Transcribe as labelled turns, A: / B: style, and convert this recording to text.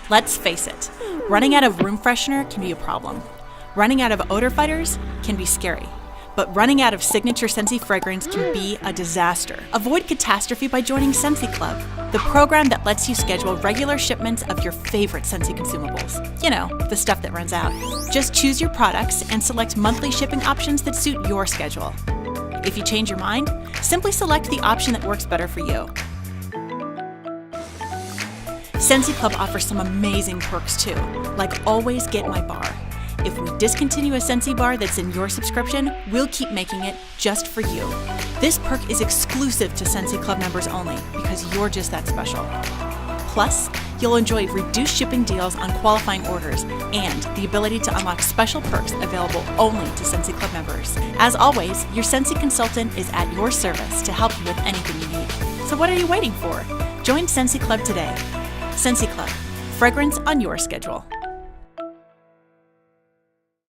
A: Let's face it, running out of room freshener can be a problem. Running out of odor fighters can be scary. But running out of signature Scentsy fragrance can be a disaster. Avoid catastrophe by joining Scentsy Club, the program that lets you schedule regular shipments of your favorite Scentsy consumables. You know, the stuff that runs out. Just choose your products and select monthly shipping options that suit your schedule. If you change your mind, simply select the option that works better for you. Scentsy Club offers some amazing perks too, like always get my bar. If we discontinue a Scentsy Bar that's in your subscription, we'll keep making it just for you. This perk is exclusive to Scentsy Club members only because you're just that special. Plus, you'll enjoy reduced shipping deals on qualifying orders and the ability to unlock special perks available only to Scentsy Club members. As always, your Scentsy consultant is at your service to help you with anything you need. So what are you waiting for? Join Scentsy Club today. Scentsy Club, fragrance on your schedule.